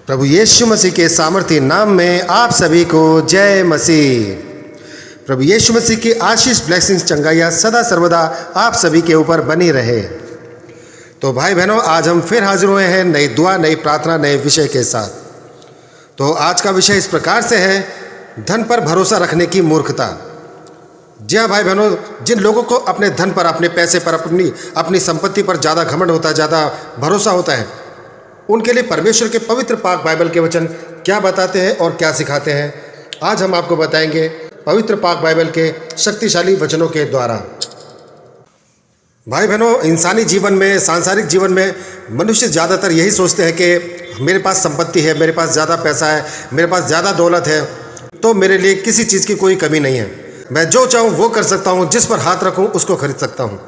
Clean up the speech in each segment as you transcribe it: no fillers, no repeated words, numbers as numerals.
प्रभु यीशु मसीह के सामर्थ्य नाम में आप सभी को जय मसीह। प्रभु यीशु मसीह की आशीष, ब्लेसिंग्स, चंगाइयाँ सदा सर्वदा आप सभी के ऊपर बनी रहे। तो भाई बहनों, आज हम फिर हाजिर हुए हैं नई दुआ, नई प्रार्थना, नए विषय के साथ। तो आज का विषय इस प्रकार से है, धन पर भरोसा रखने की मूर्खता। जी हाँ भाई बहनों, जिन लोगों को अपने धन पर, अपने पैसे पर, अपनी संपत्ति पर ज़्यादा घमंड होता है, ज़्यादा भरोसा होता है, उनके लिए परमेश्वर के पवित्र पाक बाइबल के वचन क्या बताते हैं और क्या सिखाते हैं, आज हम आपको बताएंगे पवित्र पाक बाइबल के शक्तिशाली वचनों के द्वारा। भाई बहनों, इंसानी जीवन में, सांसारिक जीवन में मनुष्य ज़्यादातर यही सोचते हैं कि मेरे पास संपत्ति है, मेरे पास ज़्यादा पैसा है, मेरे पास ज़्यादा दौलत है, तो मेरे लिए किसी चीज़ की कोई कमी नहीं है, मैं जो चाहूँ वो कर सकता हूँ, जिस पर हाथ रखूँ उसको खरीद सकता हूँ।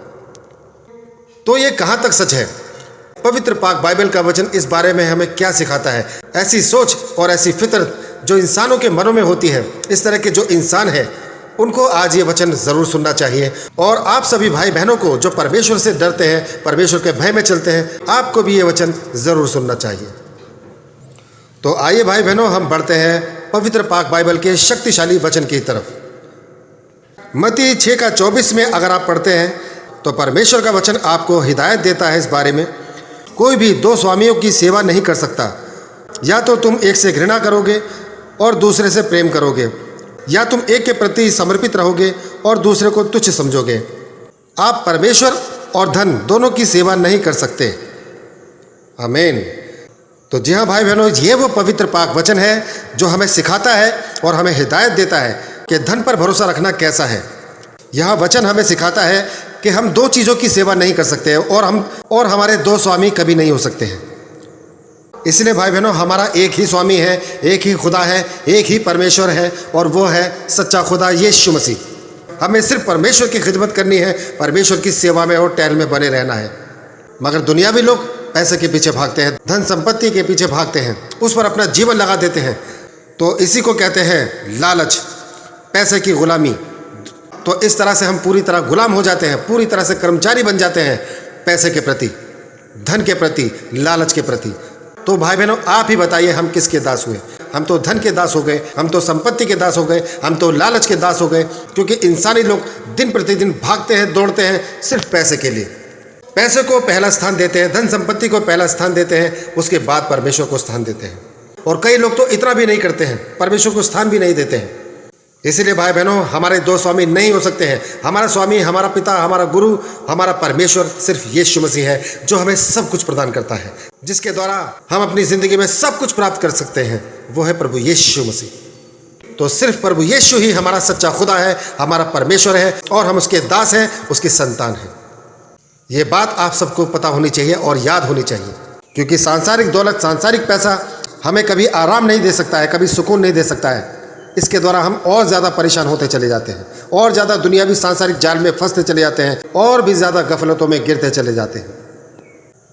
तो ये कहाँ तक सच है? पवित्र पाक बाइबल का वचन इस बारे में हमें क्या सिखाता है? ऐसी सोच और ऐसी फितरत जो इंसानों के मनों में होती है, इस तरह के जो इंसान है, उनको आज ये वचन ज़रूर सुनना चाहिए। और आप सभी भाई बहनों को जो परमेश्वर से डरते हैं, परमेश्वर के भय में चलते हैं, आपको भी ये वचन ज़रूर सुनना चाहिए। तो आइए भाई बहनों, हम बढ़ते हैं पवित्र पाक बाइबल के शक्तिशाली वचन की तरफ। मत्ती 6:24 में अगर आप पढ़ते हैं तो परमेश्वर का वचन आपको हिदायत देता है इस बारे में, कोई भी दो स्वामियों की सेवा नहीं कर सकता, या तो तुम एक से घृणा करोगे और दूसरे से प्रेम करोगे, या तुम एक के प्रति समर्पित रहोगे और दूसरे को तुच्छ समझोगे। आप परमेश्वर और धन दोनों की सेवा नहीं कर सकते। आमीन। तो जी हाँ भाई बहनों, ये वो पवित्र पाक वचन है जो हमें सिखाता है और हमें हिदायत देता है कि धन पर भरोसा रखना कैसा है। यह वचन हमें सिखाता है कि हम दो चीज़ों की सेवा नहीं कर सकते हैं और हमारे दो स्वामी कभी नहीं हो सकते हैं। इसलिए भाई बहनों, हमारा एक ही स्वामी है, एक ही खुदा है, एक ही परमेश्वर है, और वो है सच्चा खुदा यीशु मसीह। हमें सिर्फ परमेश्वर की खिदमत करनी है, परमेश्वर की सेवा में और टहल में बने रहना है। मगर दुनियावी लोग पैसे के पीछे भागते हैं, धन संपत्ति के पीछे भागते हैं, उस पर अपना जीवन लगा देते हैं। तो इसी को कहते हैं लालच, पैसे की गुलामी। तो इस तरह से हम पूरी तरह गुलाम हो जाते हैं, पूरी तरह से कर्मचारी बन जाते हैं पैसे के प्रति, धन के प्रति, लालच के प्रति। तो भाई बहनों, आप ही बताइए, हम किसके दास हुए? हम तो धन के दास हो गए, हम तो संपत्ति के दास हो गए, हम तो लालच के दास हो गए, क्योंकि इंसानी लोग दिन प्रतिदिन भागते हैं, दौड़ते हैं सिर्फ पैसे के लिए। पैसे को पहला स्थान देते हैं, धन संपत्ति को पहला स्थान देते हैं, उसके बाद परमेश्वर को स्थान देते हैं। और कई लोग तो इतना भी नहीं करते हैं, परमेश्वर को स्थान भी नहीं देते हैं। इसलिए भाई बहनों, हमारे दो स्वामी नहीं हो सकते हैं। हमारा स्वामी, हमारा पिता, हमारा गुरु, हमारा परमेश्वर सिर्फ यीशु मसीह है, जो हमें सब कुछ प्रदान करता है, जिसके द्वारा हम अपनी ज़िंदगी में सब कुछ प्राप्त कर सकते हैं। वो है प्रभु यीशु मसीह। तो सिर्फ प्रभु यीशु ही हमारा सच्चा खुदा है, हमारा परमेश्वर है, और हम उसके दास हैं, उसकी संतान हैं। ये बात आप सबको पता होनी चाहिए और याद होनी चाहिए, क्योंकि सांसारिक दौलत, सांसारिक पैसा हमें कभी आराम नहीं दे सकता है, कभी सुकून नहीं दे सकता है। इसके द्वारा हम और ज़्यादा परेशान होते चले जाते हैं, और ज़्यादा दुनियावी सांसारिक जाल में फंसते चले जाते हैं, और भी ज़्यादा गफलतों में गिरते चले जाते हैं।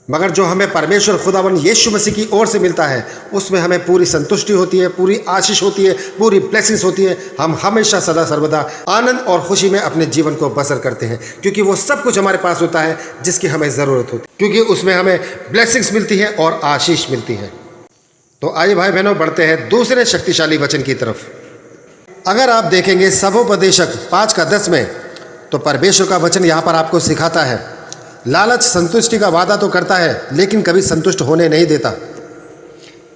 मगर जो हमें परमेश्वर खुदावन यीशु मसीह की ओर से मिलता है, उसमें हमें पूरी संतुष्टि होती है, पूरी आशीष होती है, पूरी ब्लेसिंग्स होती है। हम हमेशा सदा सर्वदा आनंद और खुशी में अपने जीवन को बसर करते हैं, क्योंकि वो सब कुछ हमारे पास होता है जिसकी हमें ज़रूरत होती है, क्योंकि उसमें हमें ब्लेसिंग्स मिलती है और आशीष मिलती है। तो आइए भाई बहनों, बढ़ते हैं दूसरे शक्तिशाली वचन की तरफ। अगर आप देखेंगे सबोपदेशक 5:10 में, तो परमेश्वर का वचन यहाँ पर आपको सिखाता है, लालच संतुष्टि का वादा तो करता है, लेकिन कभी संतुष्ट होने नहीं देता।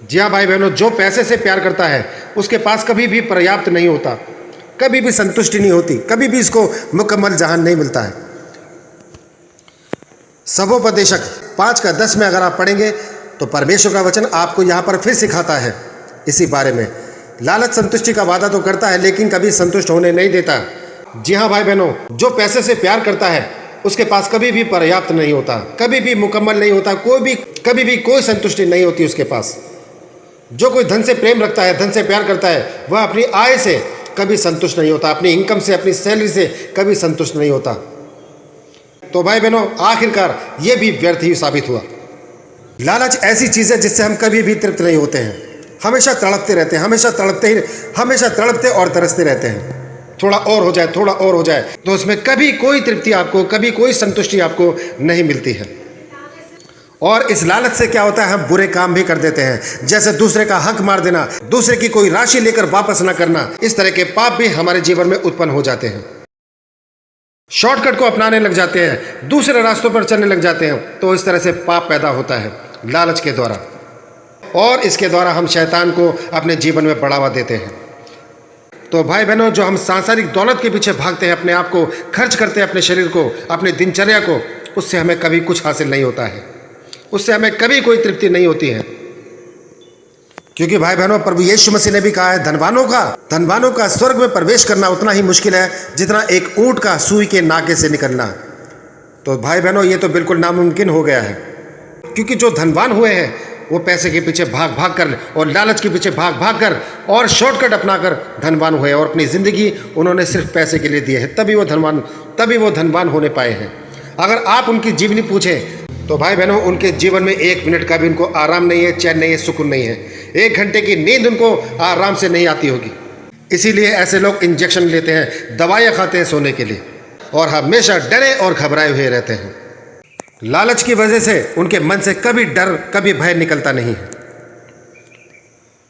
जी हाँ भाई बहनों, जो पैसे से प्यार करता है, उसके पास कभी भी पर्याप्त नहीं होता, कभी भी संतुष्टि नहीं होती, कभी भी इसको मुकम्मल जहान नहीं मिलता है। सबोपदेशक 5:10 में अगर आप पढ़ेंगे तो परमेश्वर का वचन आपको यहाँ पर फिर सिखाता है इसी बारे में। लालच संतुष्टि का वादा तो करता है, लेकिन कभी संतुष्ट होने नहीं देता। जी हाँ भाई बहनों, जो पैसे से प्यार करता है, उसके पास कभी भी पर्याप्त नहीं होता, कभी भी मुकम्मल नहीं होता, कभी भी कोई संतुष्टि नहीं होती उसके पास। जो कोई धन से प्रेम रखता है, धन से प्यार करता है, वह अपनी आय से कभी संतुष्ट नहीं होता, अपनी इनकम से, अपनी सैलरी से कभी संतुष्ट नहीं होता। तो भाई बहनों, आखिरकार ये भी व्यर्थ ही साबित हुआ। लालच ऐसी चीज़ है जिससे हम कभी भी तृप्त नहीं होते हैं, हमेशा तड़पते रहते हैं, हमेशा तड़पते और तरसते रहते हैं। थोड़ा और हो जाए, थोड़ा और हो जाए, तो उसमें कभी कोई तृप्ति आपको, कभी कोई संतुष्टि आपको नहीं मिलती है। और इस लालच से क्या होता है, हम बुरे काम भी कर देते हैं, जैसे दूसरे का हक मार देना, दूसरे की कोई राशि लेकर वापस ना करना। इस तरह के पाप भी हमारे जीवन में उत्पन्न हो जाते हैं। शॉर्टकट को अपनाने लग जाते हैं, दूसरे रास्तों पर चलने लग जाते हैं, तो इस तरह से पाप पैदा होता है लालच के द्वारा, और इसके द्वारा हम शैतान को अपने जीवन में बढ़ावा देते हैं। तो भाई बहनों, जो हम सांसारिक दौलत के पीछे भागते हैं, अपने आप को खर्च करते हैं, अपने शरीर को, अपने दिनचर्या को, उससे हमें कभी कुछ हासिल नहीं होता है, उससे हमें कभी कोई तृप्ति नहीं होती है। क्योंकि भाई बहनों, प्रभु यीशु मसीह ने भी कहा है, धनवानों का स्वर्ग में प्रवेश करना उतना ही मुश्किल है जितना एक ऊंट का सुई के नाके से निकलना। तो भाई बहनों, ये तो बिल्कुल नामुमकिन हो गया है। क्योंकि जो धनवान हुए हैं वो पैसे के पीछे भाग भाग कर और लालच के पीछे भाग भाग कर और शॉर्टकट अपनाकर धनवान हुए, और अपनी ज़िंदगी उन्होंने सिर्फ पैसे के लिए दी है, तभी वो धनवान होने पाए हैं। अगर आप उनकी जीवनी पूछें तो भाई बहनों, उनके जीवन में एक मिनट का भी उनको आराम नहीं है, चैन नहीं है, सुकून नहीं है, 1 घंटे की नींद उनको आराम से नहीं आती होगी। इसीलिए ऐसे लोग इंजेक्शन लेते हैं, दवाइयाँ खाते हैं सोने के लिए, और हमेशा डरे और घबराए हुए रहते हैं। लालच की वजह से उनके मन से कभी डर, कभी भय निकलता नहीं है।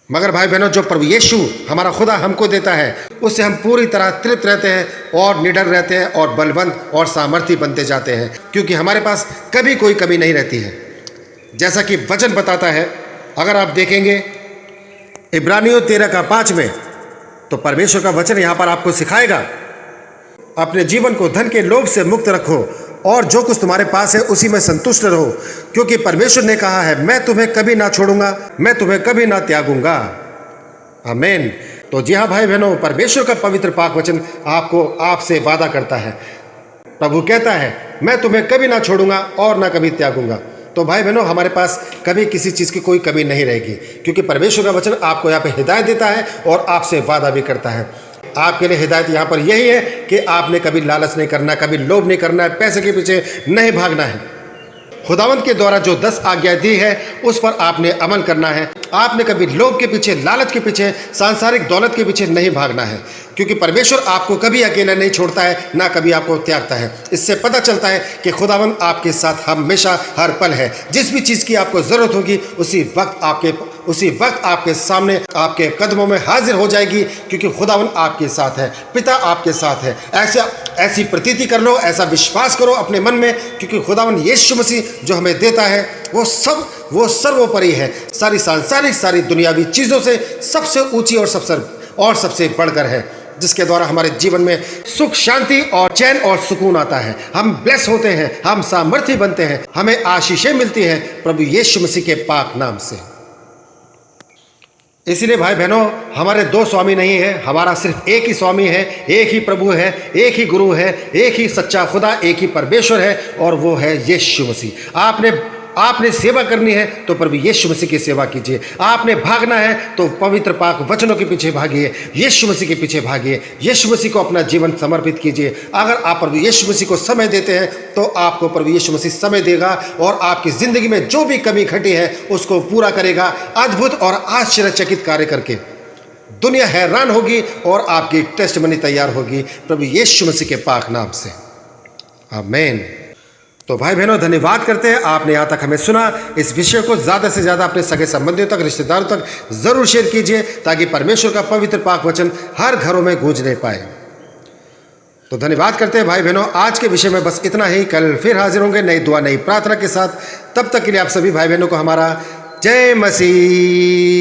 मगर भाई बहनों, जो प्रभु यीशु हमारा खुदा हमको देता है, उससे हम पूरी तरह तृप्त रहते हैं और निडर रहते हैं और बलवंत और सामर्थ्य बनते जाते हैं, क्योंकि हमारे पास कभी कोई कमी नहीं रहती है। जैसा कि वचन बताता है, अगर आप देखेंगे इब्रानियों 13:5 में, तो परमेश्वर का वचन यहाँ पर आपको सिखाएगा, अपने जीवन को धन के लोभ से मुक्त रखो और जो कुछ तुम्हारे पास है उसी में संतुष्ट रहो, क्योंकि परमेश्वर ने कहा है, मैं तुम्हें कभी ना छोड़ूंगा, मैं तुम्हें कभी ना त्यागूंगा। आमीन। तो जी हाँ भाई बहनों, परमेश्वर का पवित्र पाक वचन आपसे वादा करता है। प्रभु कहता है, मैं तुम्हें कभी ना छोड़ूंगा और ना कभी त्यागूंगा। तो भाई बहनों, हमारे पास कभी किसी चीज़ की कोई कमी नहीं रहेगी, क्योंकि परमेश्वर का वचन आपको यहाँ पे हिदायत देता है और आपसे वादा भी करता है। आपके लिए हिदायत यहाँ पर यही है कि आपने कभी लालच नहीं करना, कभी लोभ नहीं करना है, पैसे के पीछे नहीं भागना है। खुदावंत के द्वारा जो 10 आज्ञाएं दी है उस पर आपने अमल करना है। आपने कभी लोभ के पीछे, लालच के पीछे, सांसारिक दौलत के पीछे नहीं भागना है, क्योंकि परमेश्वर आपको कभी अकेला नहीं छोड़ता है, ना कभी आपको त्यागता है। इससे पता चलता है कि खुदावंत आपके साथ हमेशा हर पल है। जिस भी चीज़ की आपको ज़रूरत होगी उसी वक्त आपके सामने, आपके कदमों में हाजिर हो जाएगी, क्योंकि खुदावंत आपके साथ है, पिता आपके साथ है। ऐसी प्रतीति कर लो, ऐसा विश्वास करो अपने मन में, क्योंकि खुदावंत यीशु मसीह जो हमें देता है वो सर्वोपरि है, सारी सांसारिक, सारी दुनियावी चीज़ों से सबसे ऊंची और सबसे बढ़कर है, जिसके द्वारा हमारे जीवन में सुख, शांति और चैन और सुकून आता है। हम ब्लेस होते हैं, हम सामर्थ्य बनते हैं, हमें आशीषें मिलती हैं प्रभु यीशु मसीह के पाक नाम से। इसलिए भाई बहनों, हमारे 2 स्वामी नहीं है, हमारा सिर्फ एक ही स्वामी है, एक ही प्रभु है, एक ही गुरु है, एक ही सच्चा खुदा, एक ही परमेश्वर है, और वो है यीशु मसीह। आपने सेवा करनी है तो प्रभु यीशु मसीह की सेवा कीजिए। आपने भागना है तो पवित्र पाक वचनों के पीछे भागिए, यीशु मसीह के पीछे भागिए, यीशु मसीह को अपना जीवन समर्पित कीजिए। अगर आप प्रभु यीशु मसीह को समय देते हैं तो आपको प्रभु यीशु मसीह समय देगा और आपकी ज़िंदगी में जो भी कमी घटी है उसको पूरा करेगा, अद्भुत और आश्चर्यचकित कार्य करके। दुनिया हैरान होगी और आपकी टेस्टमनी तैयार होगी प्रभु यीशु मसीह के पाक नाम से। आमीन। तो भाई बहनों, धन्यवाद करते हैं आपने यहाँ तक हमें सुना। इस विषय को ज़्यादा से ज़्यादा अपने सगे संबंधियों तक, रिश्तेदारों तक ज़रूर शेयर कीजिए, ताकि परमेश्वर का पवित्र पाक वचन हर घरों में गूंजने पाए। तो धन्यवाद करते हैं भाई बहनों। आज के विषय में बस इतना ही। कल फिर हाजिर होंगे नई दुआ, नई प्रार्थना के साथ। तब तक के लिए आप सभी भाई बहनों को हमारा जय मसीह।